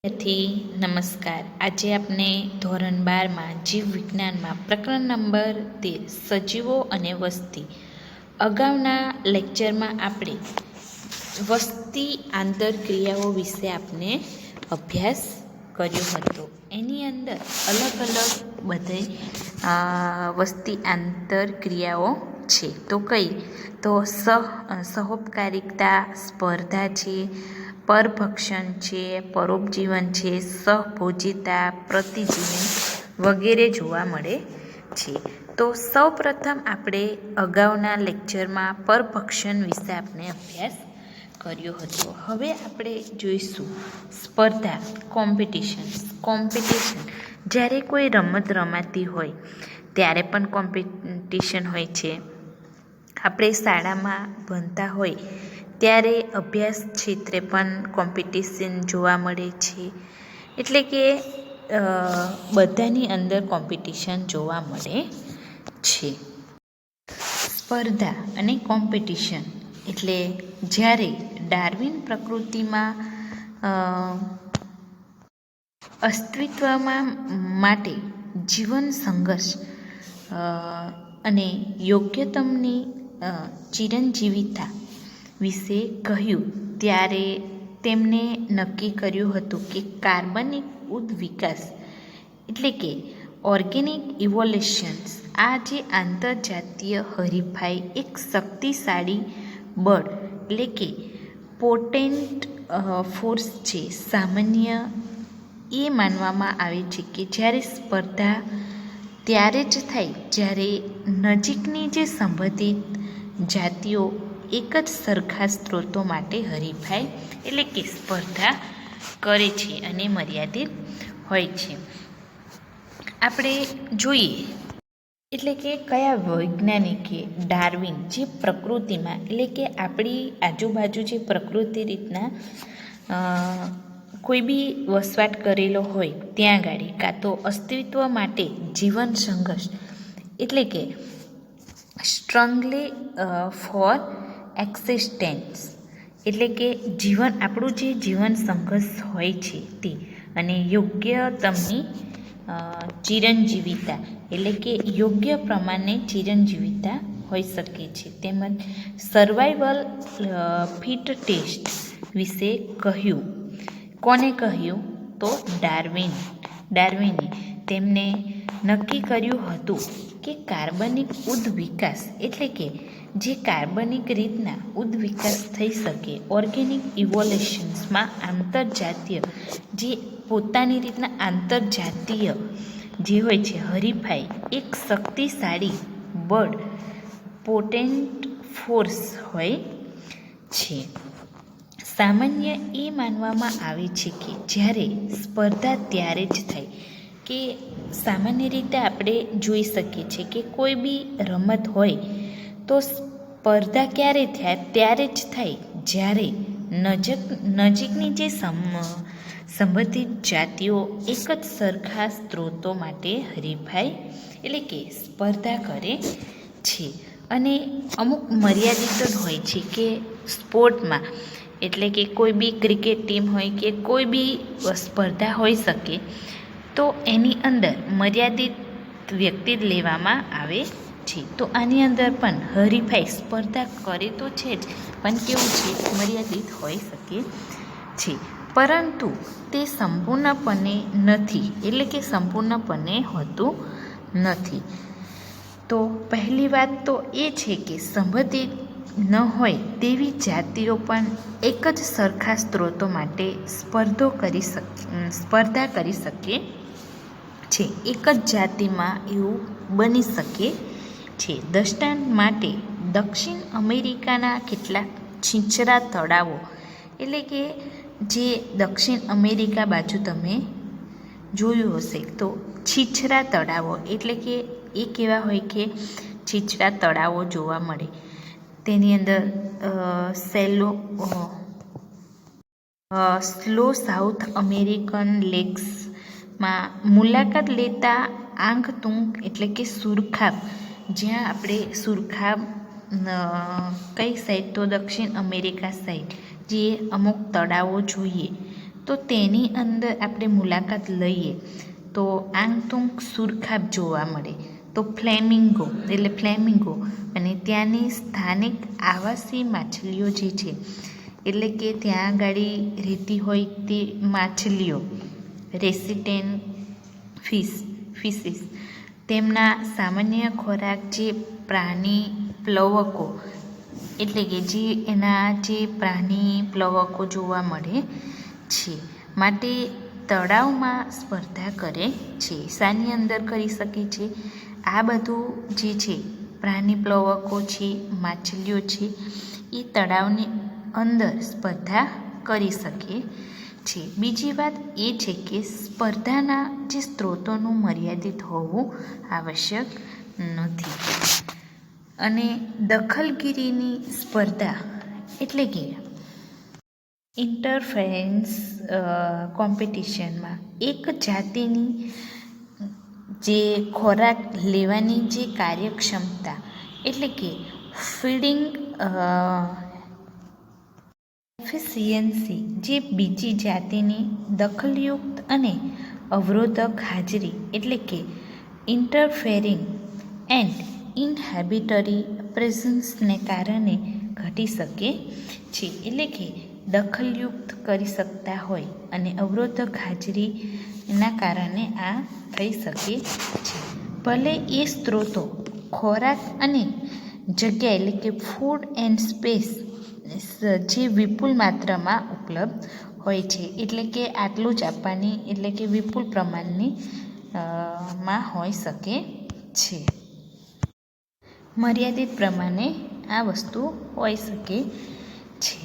નમસ્કાર. આજે આપણે ધોરણ 12માં જીવ વિજ્ઞાનમાં પ્રકરણ નંબર 13 સજીવો અને વસ્તી. અગાઉના લેક્ચરમાં આપણે વસ્તી આંતરક્રિયાઓ વિશે આપણે અભ્યાસ કર્યો હતો. એની અંદર અલગ અલગ બધે વસ્તી આંતરક્રિયાઓ છે. તો કઈ? તો સહોપકારિકતા, સ્પર્ધા છે, પરભક્ષણ છે, પરોપજીવન છે, સહભોજિતા, પ્રતિજીવન વગેરે જોવા મળે છે. તો સૌપ્રથમ આપણે અગાઉના લેક્ચરમાં પરભક્ષણ વિશે આપણે અભ્યાસ કર્યો હતો. હવે આપણે જોઈશું સ્પર્ધા, કોમ્પિટિશન. જ્યારે કોઈ રમત રમાતી હોય ત્યારે પણ કોમ્પિટિશન હોય છે. આપણે શાળામાં ભણતા હોય ત્યારે અભ્યાસ ક્ષેત્રે પણ કોમ્પિટિશન જોવા મળે છે. એટલે કે બધાની અંદર કોમ્પિટિશન જોવા મળે છે. સ્પર્ધા અને કોમ્પિટિશન એટલે જ્યારે ડાર્વિન પ્રકૃતિમાં અસ્તિત્વમાં માટે જીવન સંઘર્ષ અને યોગ્યતમની ચિરંજીવિતા વિશે કહ્યું ત્યારે તેમણે નક્કી કર્યું હતું કે કાર્બનિક ઉદ્વિકાસ એટલે કે ઓર્ગેનિક ઇવોલ્યુશન્સ, આ જે આંતરજાતીય હરીફાઈ એક શક્તિશાળી બળ એટલે કે પોટેન્ટ ફોર્સ છે. સામાન્ય એ માનવામાં આવે છે કે જ્યારે સ્પર્ધા ત્યારે જ થાય જ્યારે નજીકની જે સંબંધિત જાતિઓ એક જ સરખા સ્ત્રોતો માટે હરીફાઈ એટલે કે સ્પર્ધા કરે છે અને મર્યાદિત હોય છે. આપણે જોઈએ એટલે કે કયા વૈજ્ઞાનિકે ડાર્વિન જે પ્રકૃતિમાં એટલે કે આપણી આજુબાજુ જે પ્રકૃતિ રીતના કોઈ બી વસવાટ કરેલો હોય ત્યાં ગાડી કાં તો અસ્તિત્વ માટે જીવન સંઘર્ષ એટલે કે સ્ટ્રગલ ફોર એક્સિસ્ટન્સ એટલે કે આપણું જે જીવન સંઘર્ષ હોય છે તે, અને યોગ્યતમની ચિરંજીવિતા એટલે કે યોગ્ય પ્રમાણે ચિરંજીવિતા હોઈ શકે છે. તેમજ સર્વાઈવલ ફિટ ટેસ્ટ વિશે કહ્યું. કોને કહ્યું? તો ડાર્વિને. તેમને નક્કી કર્યું હતું કે કાર્બનિક ઉદ્વિકાસ એટલે કે જે કાર્બનિક રીતના ઉદ્વિકાસ થઈ શકે, ઓર્ગેનિક ઇવોલ્યુશન્સમાં આંતરજાતીય જે પોતાની રીતના આંતરજાતીય જે હોય છે હરીફાઈ એક શક્તિશાળી બળ પોટેન્ટ ફોર્સ હોય છે. સામાન્ય એ માનવામાં આવે છે કે જ્યારે સ્પર્ધા ત્યારે જ થાય કે સામાન્ય રીતે આપણે જોઈ શકીએ છીએ કે કોઈ બી રમત હોય તો સ્પર્ધા ક્યારે થાય? ત્યારે જ થાય જ્યારે નજીકની જે સંબંધિત જાતિઓ એક જ સરખા સ્ત્રોતો માટે હરીફાઈ એટલે કે સ્પર્ધા કરે છે. અને અમુક મર્યાદિત જ હોય છે કે સ્પોર્ટમાં એટલે કે કોઈ બી ક્રિકેટ ટીમ હોય કે કોઈ બી સ્પર્ધા હોઈ શકે તો એની અંદર મર્યાદિત વ્યક્તિ લેવામાં આવે છે. તો આની અંદર પણ હરીફાઈ સ્પર્ધા કરે તો છે જ, પણ કેવું છે મર્યાદિત હોઈ શકે છે. પરંતુ તે સંપૂર્ણપણે નથી એટલે કે સંપૂર્ણપણે હોતું નથી. તો પહેલી વાત તો એ છે કે સંબંધિત ન હોય તેવી જાતિઓ પણ એક જ સરખા સ્ત્રોતો માટે સ્પર્ધા કરી શકે છે. એક જ જાતિમાં એવું બની શકે છે. દ્રષ્ટાંત માટે દક્ષિણ અમેરિકાના કેટલાક છીછરા તળાવો એટલે કે જે દક્ષિણ અમેરિકા બાજુ તમે જોયું હશે તો છીછરા તળાવો એટલે કે એ કેવા હોય કે છીછરા તળાવો જોવા મળે. તેની અંદર સ્લો સાઉથ અમેરિકન લેક્સમાં મુલાકાત લેતા આંગતુંગ એટલે કે સુરખાબ, જ્યાં આપણે સુરખાબ કઈ સાઈડ? તો દક્ષિણ અમેરિકા સાઈડ જે અમુક તળાવો જોઈએ તો તેની અંદર આપણે મુલાકાત લઈએ તો આંગથોંગ સુરખાબ જોવા મળે. તો ફ્લેમિંગો અને ત્યાંની સ્થાનિક આવાસી માછલીઓ જે છે, એટલે કે ત્યાં આગળ રહેતી હોય તે માછલીઓ, રેસિડેન્ટ ફિશિસ, તેમના સામાન્ય ખોરાક જે પ્રાણી પ્લવકો, એટલે કે જે પ્રાણી પ્લવકો જોવા મળે છે. માટે તળાવમાં સ્પર્ધા કરે છે. શાની અંદર કરી શકે છે? આ બધું જે છે પ્રાણી પ્લવકો છે, માછલીઓ છે, એ તળાવની અંદર સ્પર્ધા કરી શકે છે. બીજી વાત એ છે કે સ્પર્ધાના જે સ્ત્રોતોનું મર્યાદિત હોવું આવશ્યક નથી. અને દખલગીરીની સ્પર્ધા એટલે કે ઇન્ટરફેરન્સ કોમ્પિટિશનમાં એક જાતિની જે ખોરાક લેવાની જે કાર્યક્ષમતા, એટલે કે ફીડિંગ એફિશિયન્સી, જે બીજી જાતિની દખલયુક્ત અને અવરોધક હાજરી, એટલે કે ઇન્ટરફેરિંગ એન્ડ ઇનહેબિટરી પ્રેઝન્સને કારણે ઘટી શકે છે. એટલે કે દખલયુક્ત કરી શકતા હોય અને અવરોધક હાજરીના કારણે આ થઈ શકે છે. ભલે એ સ્ત્રોતો ખોરાક અને જગ્યા, એટલે કે ફૂડ એન્ડ સ્પેસ, જે વિપુલ માત્રામાં ઉપલબ્ધ હોય છે, એટલે કે આટલું જ આપવાની, એટલે કે વિપુલ પ્રમાણની માં હોઈ શકે છે. મર્યાદિત પ્રમાણે આ વસ્તુ હોઈ શકે છે.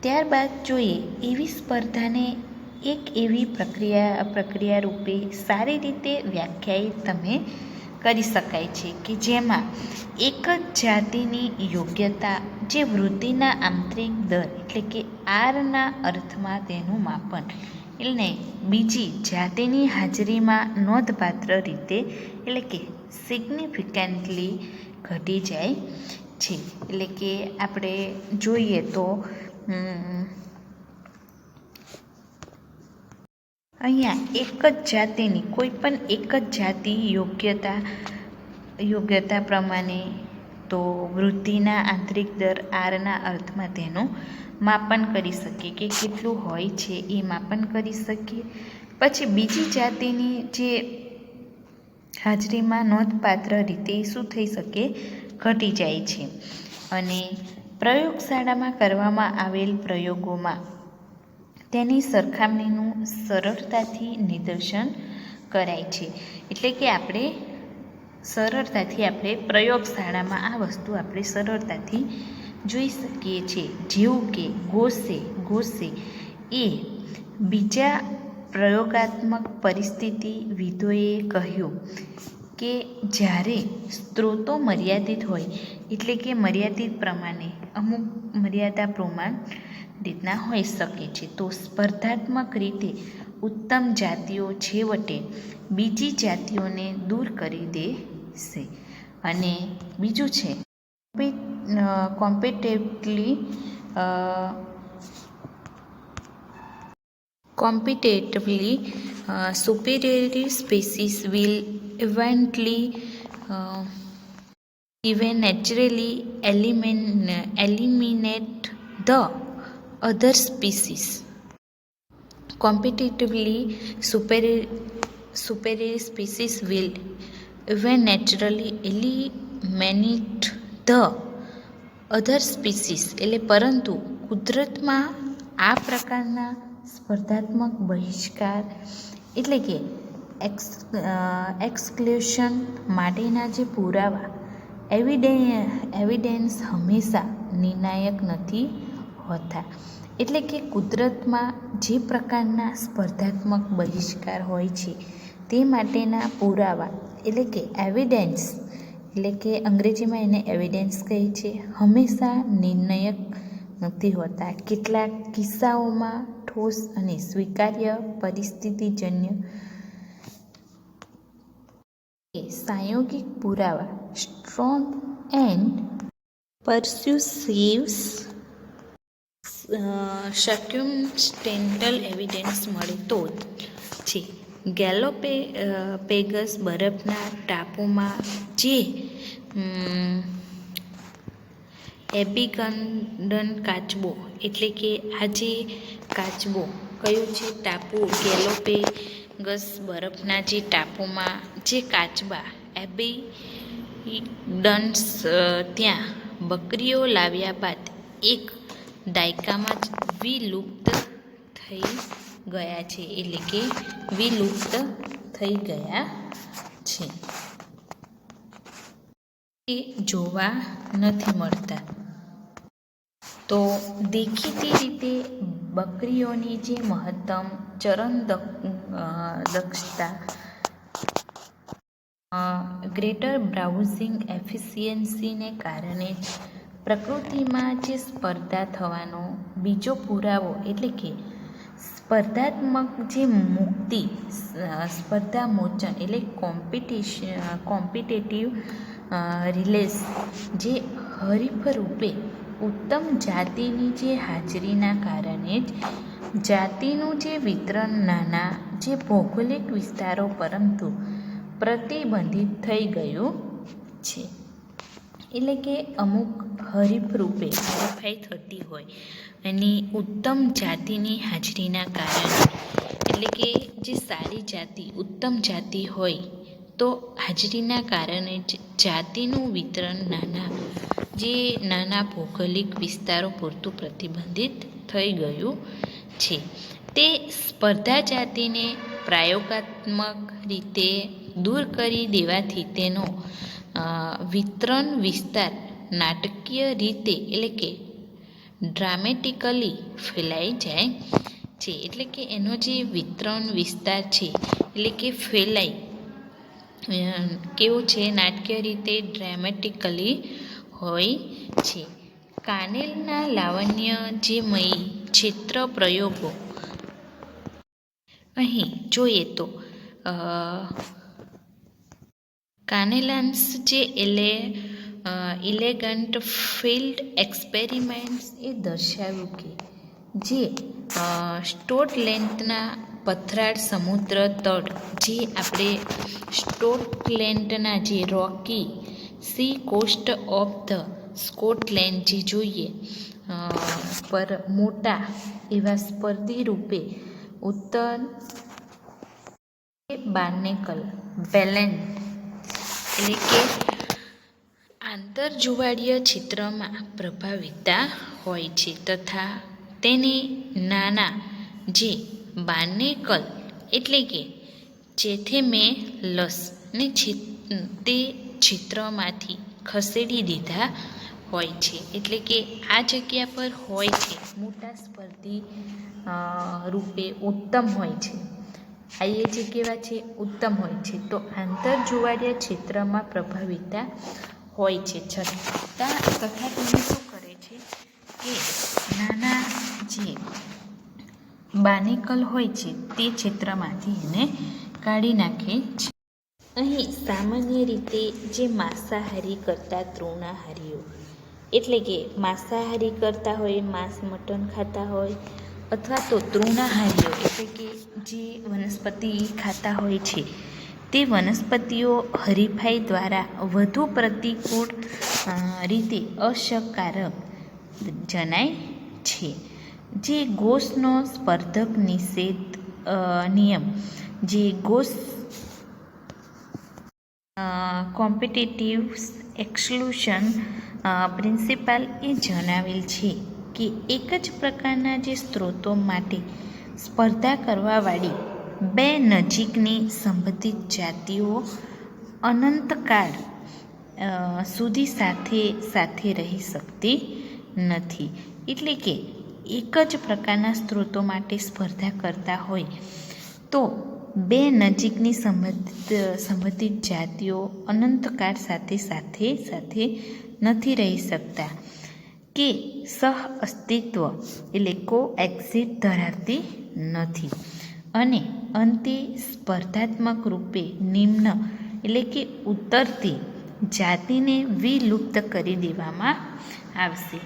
ત્યારબાદ જોઈએ એવી સ્પર્ધાને એક એવી પ્રક્રિયા રૂપે સારી રીતે વ્યાખ્યાયિત તમે કરી શકાય છે કે જેમાં એક જ જાતિની યોગ્યતા, જે વૃદ્ધિના આંતરિક દર, એટલે કે આરના અર્થમાં તેનું માપન, એટલે બીજી જાતિની હાજરીમાં નોંધપાત્ર રીતે, એટલે કે સિગ્નિફિકન્ટલી ઘટી જાય છે. એટલે કે આપણે જોઈએ તો અહીંયા એક જ જાતિની કોઈ પણ એક જ જાતિ યોગ્યતા પ્રમાણે તો વૃદ્ધિના આંતરિક દર આરના અર્થમાં તેનું માપન કરી શકીએ કે કેટલું હોય છે એ માપન કરી શકીએ. પછી બીજી જાતિની જે હાજરીમાં નોંધપાત્ર રીતે શું થઈ શકે? ઘટી જાય છે. અને પ્રયોગશાળામાં કરવામાં આવેલ પ્રયોગોમાં તેની સરખામણીનું સરળતાથી નિદર્શન કરાય છે. એટલે કે આપણે પ્રયોગશાળામાં આ વસ્તુ આપણે સરળતાથી જોઈ શકીએ છીએ. જેવું કે ગોસે એ બીજા પ્રયોગાત્મક પરિસ્થિતિવિદોએ કહ્યું કે જ્યારે સ્ત્રોતો મર્યાદિત હોય, એટલે કે મર્યાદિત પ્રમાણે અમુક મર્યાદા પ્રમાણ રીતના હોઈ શકે છે, તો સ્પર્ધાત્મક રીતે ઉત્તમ જાતિઓ છેવટે બીજી જાતિઓને દૂર કરી દેશે. અને બીજું છે competitively superior species will eventually eliminate the other species. Competitively superior species will eventually eliminate the other species. એટલે પરંતુ કુદરતમાં આ પ્રકારના સ્પર્ધાત્મક બહિષ્કાર, એટલે કે એક્સક્લુઝન માટેના જે પુરાવા, એવિડન્સ હંમેશા નિર્ણાયક નથી હોતા. એટલે કે કુદરતમાં જે પ્રકારના સ્પર્ધાત્મક બહિષ્કાર હોય છે તે માટેના પુરાવા, એટલે કે એવિડન્સ, એટલે કે અંગ્રેજીમાં એને એવિડન્સ કહે છે, હંમેશા નિર્ણાયક નથી હોતા. કેટલાક કિસ્સાઓમાં ઠોસ અને સ્વીકાર્ય પરિસ્થિતિજન્ય પ્રાયોગિક પુરાવા સ્ટ્રોંગ એન્ડ પરસ્યુસિવ સર્ક્યુમસ્ટેન્ટલ એવિડન્સ મળે તો છે. પેગસ બરફના ટાપુમાં જે એબિગન્ડન કાચબો એટલે કે આ જે કાચબો કયો છે ટાપુ ગેલોપેગસ બરફના જે ટાપુમાં જે કાચબા એબિગન્ડન્સ ત્યાં બકરીઓ લાવ્યા બાદ એક દાયકામાં જ વિલુપ્ત થઈ ગયા છે એટલે કે વિલુપ્ત થઈ ગયા છે. એ જોવા નથી મળતા. તો દેખીતી રીતે બકરીઓની જે મહત્તમ ચરણ દક્ષતા ગ્રેટર બ્રાઉઝિંગ એફિશિયન્સીને કારણે જ પ્રકૃતિમાં જે સ્પર્ધા થવાનો બીજો પુરાવો એટલે કે સ્પર્ધાત્મક જે મુક્તિ સ્પર્ધા મોચન એટલે કોમ્પિટેટિવ રિલેસ જે હરીફ રૂપે ઉત્તમ જાતિની જે હાજરીના કારણે જ જાતિનું જે વિતરણ નાના જે ભૌગોલિક વિસ્તારો પરંતુ પ્રતિબંધિત થઈ ગયું છે. એટલે કે અમુક હરીફ રૂપે હરીફાઈ થતી હોય અને ઉત્તમ જાતિની હાજરીના કારણે એટલે કે જે સારી જાતિ ઉત્તમ જાતિ હોય તો હાજરીના કારણે જ જાતિનું વિતરણ નાના ભૌગોલિક વિસ્તારો પૂરતું પ્રતિબંધિત થઈ ગયું છે. તે સ્પર્ધા જાતિને પ્રયોગાત્મક રીતે દૂર કરી દેવાથી તેનો વિતરણ વિસ્તાર નાટકીય રીતે એટલે કે ડ્રામેટિકલી ફેલાઈ જાય છે. એટલે કે એનો જે વિતરણ વિસ્તાર છે એટલે કે ફેલાઈ કેવું છે નાટકીય રીતે ડ્રામેટિકલી હોય છે. કાનેલના લાવણ્યમયી ક્ષેત્ર પ્રયોગો અહીં જોઈએ તો કાનેલાન્સ જે ઇલેગન્ટ ફિલ્ડ એક્સપેરિમેન્ટ્સ એ દર્શાવ્યું કે જે સ્કોટલેન્ડના પથરાળ સમુદ્ર તટ જે આપણે સ્કોટલેન્ડના જે rocky sea coast of the Scotland જે જોઈએ પર મોટા એવા સ્પર્ધી રૂપે ઉત્તર બાર્નેકલ બેલેન્ડ એટલે કે આંતરજુવાળીય ક્ષેત્રમાં પ્રભાવિતા હોય છે તથા તેને નાના જે બાર્નેકલ એટલે કે ચેથેમેલસ ને તે ક્ષેત્રમાંથી ખસેડી દીધા હોય છે. એટલે કે આ જગ્યા પર હોય છે મોટા સ્પર્ધી રૂપે ઉત્તમ હોય છે. આ એ જે કેવા છે ઉત્તમ હોય છે. તો આંતરજુવાળીય ક્ષેત્રમાં પ્રભાવિતા હોય છે તથા તેને શું કરે છે કે નાના જે બાર્નેકલ હોય છે તે ક્ષેત્રમાંથી એને કાઢી નાખે છે. અહીં સામાન્ય રીતે જે માંસાહારી કરતા તૃણાહારીઓ એટલે કે માંસાહારી કરતા હોય માંસ મટન ખાતા હોય અથવા તો તૃણાહારીઓ એટલે કે જે વનસ્પતિ ખાતા હોય છે તે વનસ્પતિઓ હરીફાઈ દ્વારા વધુ પ્રતિકૂળ રીતે અસરકારક જણાય છે. જે ગોસનો સ્પર્ધક નિષેધ નિયમ જે ગોસ કોમ્પિટિટિવ એક્સક્લુઝન પ્રિન્સિપલ એ જણાવેલ છે કે એક જ પ્રકારના જે સ્ત્રોતો માટે સ્પર્ધા કરવાવાળી બે નજીકની સંબંધિત જાતિઓ અનંતકાળ સુધી સાથે રહી શકતી નથી. એટલે કે એક જ પ્રકારના સ્ત્રોતો માટે સ્પર્ધા કરતા હોય તો બે નજીકની સંબંધિત જાતિઓ અનંતકાળ સાથે નથી રહી શકતા કે સહ અસ્તિત્વ એટલે કોએક્ઝિટ ધરાવતી નથી અને અંતે સ્પર્ધાત્મક રૂપે નિમ્ન એટલે કે ઉતરતી જાતિને વિલુપ્ત કરી દેવામાં આવશે.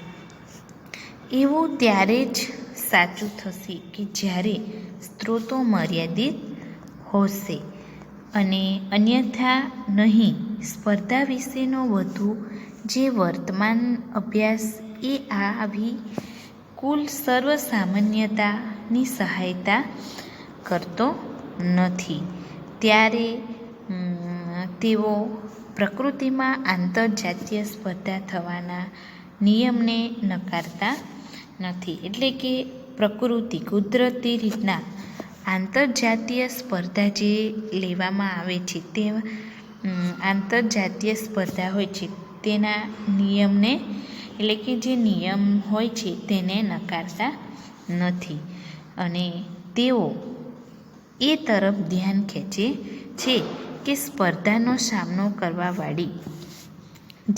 એવું ત્યારે જ સાચું થશે કે જ્યારે સ્ત્રોતો મર્યાદિત હશે અને અન્યથા નહીં. સ્પર્ધા વિશેનો વધુ જે વર્તમાન અભ્યાસ એ આવી કુલ સર્વસામાન્યતાની સહાયતા કરતો નથી. ત્યારે તેઓ પ્રકૃતિમાં આંતરજાતીય સ્પર્ધા થવાના નિયમને નકારતા નથી. એટલે કે પ્રકૃતિ કુદરતી રીતના આંતરજાતીય સ્પર્ધા જે લેવામાં આવે છે તે આંતરજાતીય સ્પર્ધા હોય છે તેના નિયમને એટલે કે જે નિયમ હોય છે તેને નકારતા નથી અને તેઓ એ તરફ ધ્યાન ખેંચે છે કે સ્પર્ધાનો સામનો કરવાવાળી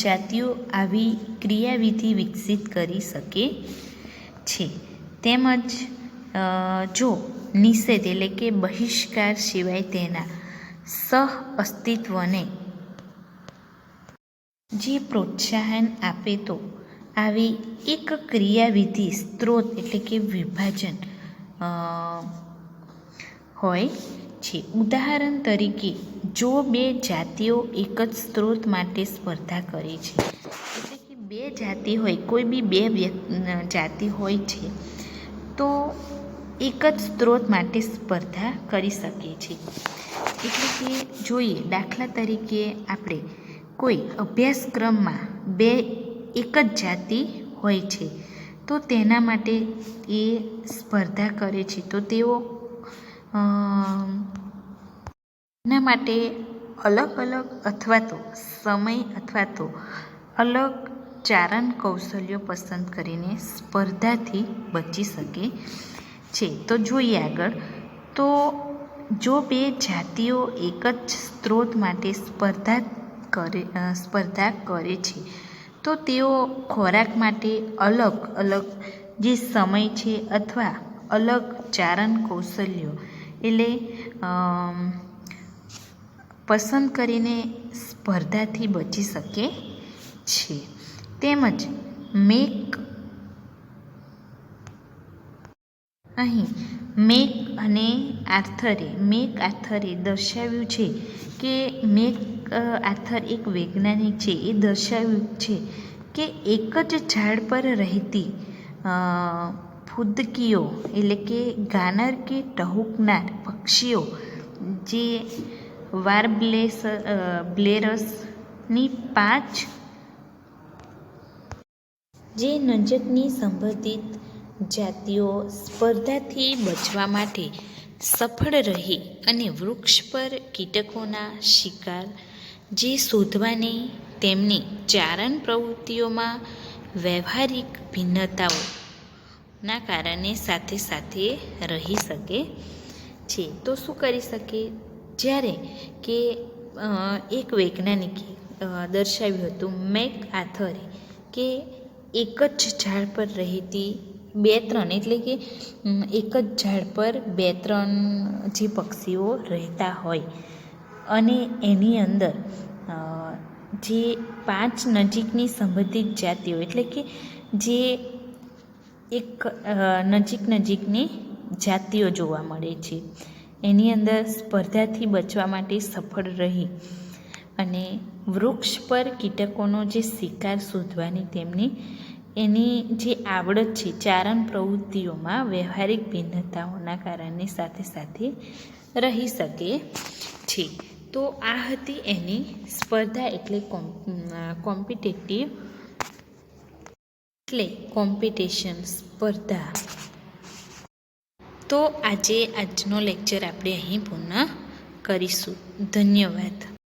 જાતિઓ આવી ક્રિયાવિધિ વિકસિત કરી શકે છે. તેમજ જો નિષેધ એટલે કે બહિષ્કાર સિવાય તેના સહ અસ્તિત્વને જે પ્રોત્સાહન આપે તો આવી એક ક્રિયાવિધિ સ્ત્રોત એટલે કે વિભાજન હોય છે. ઉદાહરણ તરીકે જો બે જાતિઓ એક જ સ્ત્રોત માટે સ્પર્ધા કરે છે, એટલે કે બે જાતિ હોય, કોઈ બી બે જાતિ હોય છે તો એક જ સ્ત્રોત માટે સ્પર્ધા કરી શકે છે. એટલે કે જોઈએ દાખલા તરીકે આપણે કોઈ અભ્યાસક્રમમાં બે એક જ જાતિ હોય છે તો તેના માટે એ સ્પર્ધા કરે છે તો તેઓ એના માટે અલગ અલગ અથવા તો સમય અથવા તો અલગ ચારણ કૌશલ્યો પસંદ કરીને સ્પર્ધાથી બચી શકે છે. તો જોઈએ આગળ. તો જો બે જાતિઓ એક જ સ્ત્રોત માટે સ્પર્ધા કરે છે તો તેઓ ખોરાક માટે અલગ અલગ જે સમય છે અથવા અલગ ચારણ કૌશલ્યો એટલે પસંદ કરીને સ્પર્ધાથી બચી શકે છે. તેમજ મેક આર્થરે દર્શાવ્યું છે કે મેક આર્થર એક વૈજ્ઞાનિક છે. એ દર્શાવ્યું છે કે એક જ ઝાડ પર રહેતી ફૂદકીઓ એટલે કે ગાનર કે ટહુકનાર પક્ષીઓ જે વારબ્લેર્સની 5 જે નજીકની સંબંધિત જાતિઓ સ્પર્ધાથી બચવા માટે સફળ રહી અને વૃક્ષ પર કીટકોના શિકાર જે શોધવાની તેમની ચારણ પ્રવૃત્તિઓમાં વ્યવહારિક ભિન્નતાઓના કારણે સાથે સાથે રહી શકે છે. તો શું કરી શકે? જ્યારે કે એક વૈજ્ઞાનિકે દર્શાવ્યું હતું મેક આર્થરે કે એક જ ઝાડ પર રહેતી 2-3 એટલે કે એક જ ઝાડ પર 2-3 જે પક્ષીઓ રહેતા હોય અને એની અંદર જે 5 નજીકની સંબંધિત જાતિઓ એટલે કે જે એક નજીકની જાતિઓ જોવા મળે છે એની અંદર સ્પર્ધાથી બચવા માટે સફળ રહી અને વૃક્ષ પર કીટકોનો જે શિકાર શોધવાની એની જે આવડત છે ચારણ પ્રવૃત્તિઓમાં વ્યવહારિક ભિન્નતાઓના કારણે સાથે સાથે રહી શકે છે. તો આ હતી એની સ્પર્ધા એટલે કોમ્પિટિશન સ્પર્ધા. તો આજનો લેક્ચર આપણે અહીં પૂર્ણ કરીશું. ધન્યવાદ.